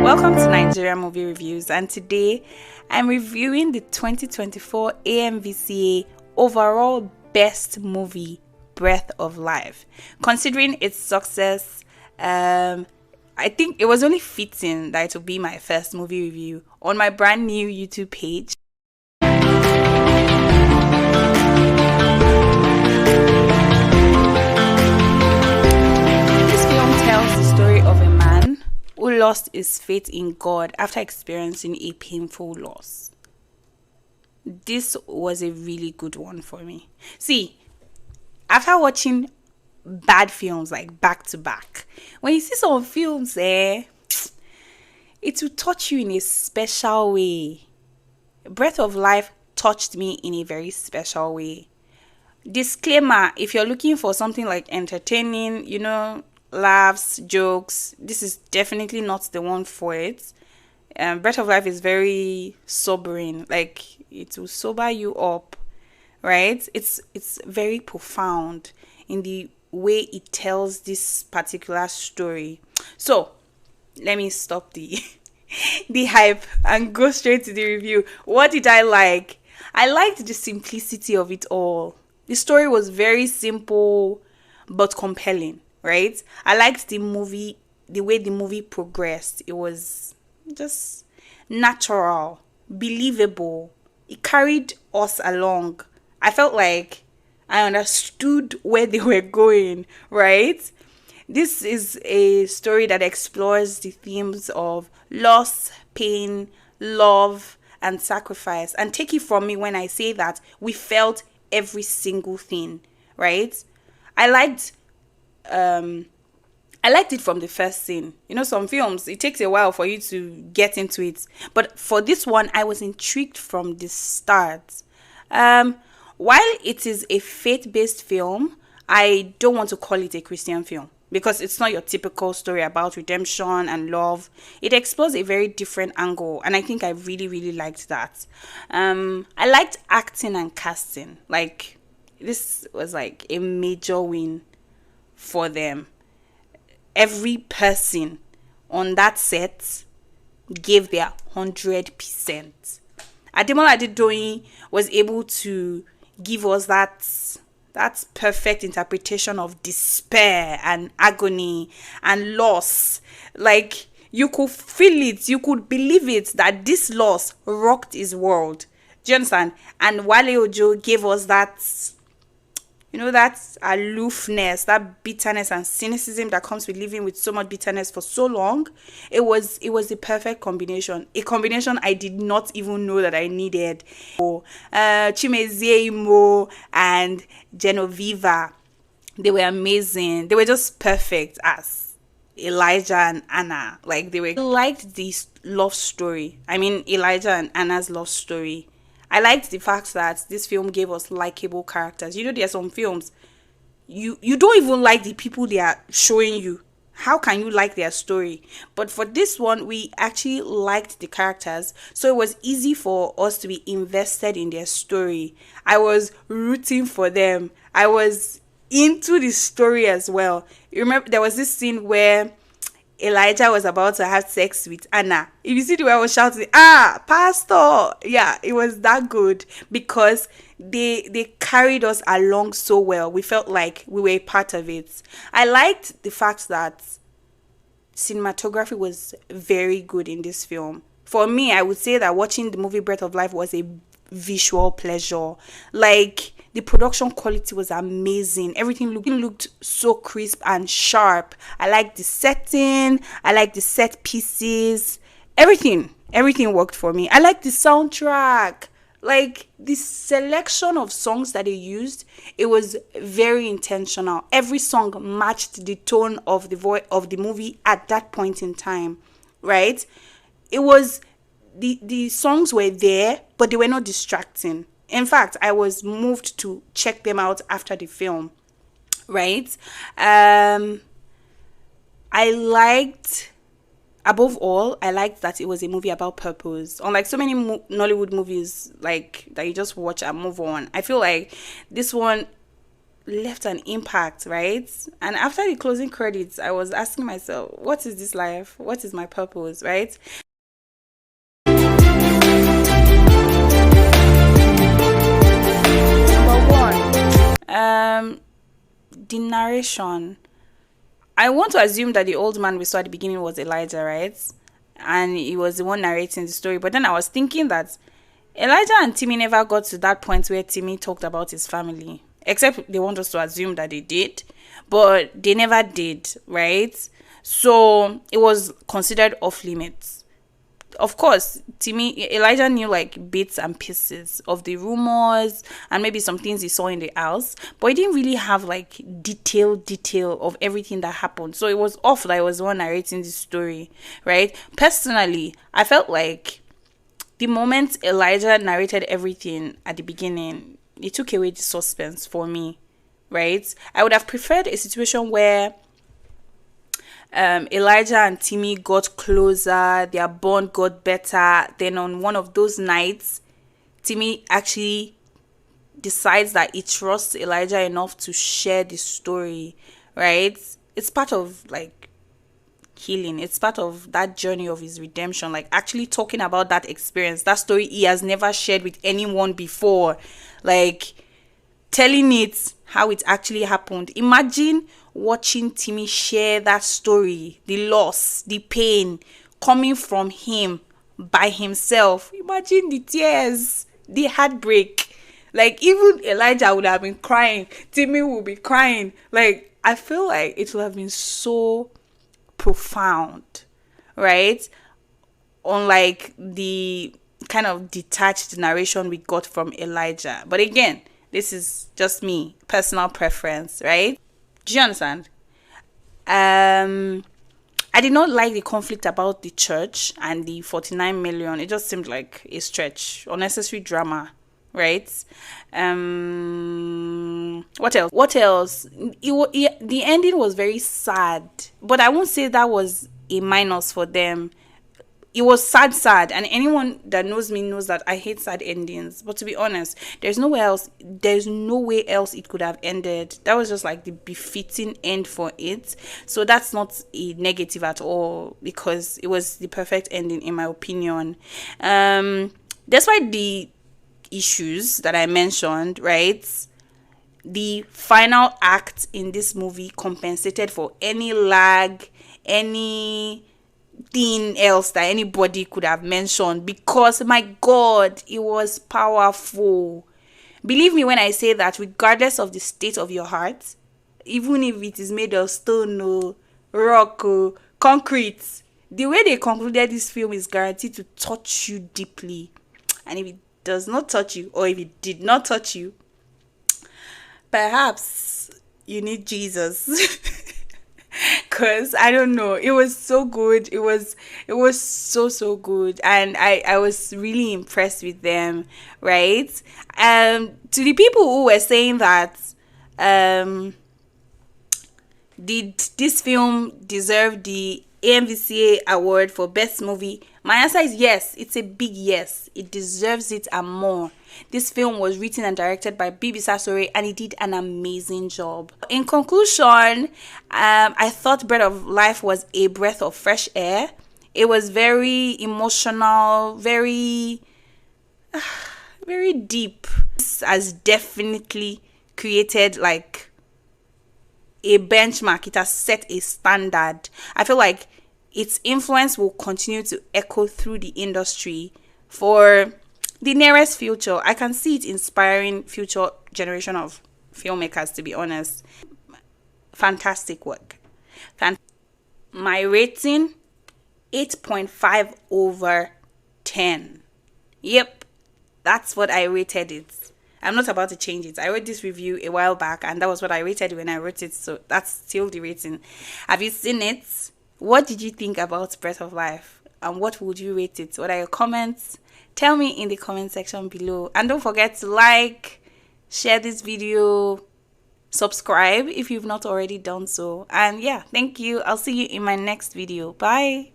Welcome to Nigeria Movie Reviews, and today I'm reviewing the 2024 AMVCA overall best movie, Breath of Life. Considering its success, I think it was only fitting that it would be my first movie review on my brand new YouTube page. This film tells the story of a man who lost his faith in God after experiencing a painful loss. This was a really good one for me. See, after watching bad films like back to back, when you see some films it will touch you in a special way. Breath of Life touched me in a very special way. Disclaimer, if you're looking for something like entertaining, laughs, jokes, this is definitely not the one for it. Breath of Life is very sobering, like it will sober you up, right? It's very profound in the way it tells this particular story. So let me stop the the hype and go straight to the review. What did I like? I liked the simplicity of it all. The story was very simple but compelling, right? I liked the way the movie progressed. It was just natural, believable. It carried us along. I felt like I understood where they were going, right? This is a story that explores the themes of loss, pain, love, and sacrifice. And take it from me when I say that we felt every single thing, right? I liked it from the first scene. Some films, it takes a while for you to get into it. But for this one, I was intrigued from the start. While it is a faith-based film, I don't want to call it a Christian film because it's not your typical story about redemption and love. It explores a very different angle, and I think I really, really liked that. I liked acting and casting. Like, this was like a major win for them. Every person on that set gave their 100%. Ademola Adedoyin was able to give us that perfect interpretation of despair and agony and loss. Like, you could feel it, you could believe it, that this loss rocked his world. Do you understand? And Wale Ojo gave us that aloofness, that bitterness and cynicism that comes with living with so much bitterness for so long. It was the perfect combination. A combination I did not even know that I needed. Chimezie and Genoveva, they were amazing. They were just perfect as Elijah and Anna. Like, I liked this love story. I mean, Elijah and Anna's love story. I liked the fact that this film gave us likable characters. There are some films, you don't even like the people they are showing you. How can you like their story? But for this one, we actually liked the characters. So it was easy for us to be invested in their story. I was rooting for them. I was into the story as well. You remember there was this scene where Elijah was about to have sex with Anna. If you see the way I was shouting, pastor! Yeah, it was that good because they carried us along so well. We felt like we were a part of it. I liked the fact that cinematography was very good in this film. For me, I would say that watching the movie Breath of Life was a visual pleasure. Like, the production quality was amazing. Everything looked so crisp and sharp. I liked the setting. I liked the set pieces. Everything worked for me. I liked the soundtrack. Like, the selection of songs that they used, it was very intentional. Every song matched the tone of the voice of the movie at that point in time, right? It was the songs were there, but they were not distracting. In fact, I was moved to check them out after the film, right? Above all, I liked that it was a movie about purpose. Unlike so many Nollywood movies, like, that you just watch and move on, I feel like this one left an impact, right? And after the closing credits, I was asking myself, what is this life? What is my purpose, right? Number one, the narration. I want to assume that the old man we saw at the beginning was Elijah, right? And he was the one narrating the story. But then I was thinking that Elijah and Timmy never got to that point where Timmy talked about his family. Except they want us to assume that they did. But they never did, right? So it was considered off limits. Of course, Timmy Elijah knew like bits and pieces of the rumors and maybe some things he saw in the house, but he didn't really have like detail of everything that happened. So it was off that I was the one narrating the story, right? Personally, I felt like the moment Elijah narrated everything at the beginning, it took away the suspense for me, right? I would have preferred a situation where Elijah and Timmy got closer, their bond got better. Then on one of those nights, Timmy actually decides that he trusts Elijah enough to share the story, right? It's part of like healing. It's part of that journey of his redemption, like actually talking about that experience, that story he has never shared with anyone before, like telling it how it actually happened. Imagine watching Timmy share that story, the loss, the pain coming from him by himself. Imagine the tears, the heartbreak. Like even Elijah would have been crying, Timmy would be crying. Like I feel like it would have been so profound, right? Unlike the kind of detached narration we got from Elijah. But again, this is just me, personal preference, right? Do you understand? I did not like the conflict about the church and the 49 million. It just seemed like a stretch, unnecessary drama, right? What else? What else? The ending was very sad, but I won't say that was a minus for them. It was sad, and anyone that knows me knows that I hate sad endings. But to be honest, there's no way else it could have ended. That was just like the befitting end for it. So that's not a negative at all, because it was the perfect ending in my opinion. Despite the issues that I mentioned, right? The final act in this movie compensated for any lag, any thing else that anybody could have mentioned, because my god, it was powerful. Believe me when I say that regardless of the state of your heart, even if it is made of stone or rock or concrete, the way they concluded this film is guaranteed to touch you deeply. And if it does not touch you, or if it did not touch you, perhaps you need Jesus. Cause I don't know, it was so good. It was so good, and I was really impressed with them, right? To the people who were saying that did this film deserve the AMVCA award for best movie, my answer is yes. It's a big yes. It deserves it and more. This film was written and directed by Biodun Sasore, and he did an amazing job. In conclusion, I thought Breath of Life was a breath of fresh air. It was very emotional, very deep. This has definitely created like a benchmark. It has set a standard. I feel like its influence will continue to echo through the industry for the nearest future. I can see it inspiring future generation of filmmakers, to be honest. Fantastic work. My rating, 8.5 over 10. Yep, that's what I rated it. I'm not about to change it. I wrote this review a while back, and that was what I rated when I wrote it, so that's still the rating. Have you seen it? What did you think about Breath of Life? And what would you rate it? What are your comments? Tell me in the comment section below. And don't forget to like, share this video, subscribe if you've not already done so. And yeah, thank you. I'll see you in my next video. Bye.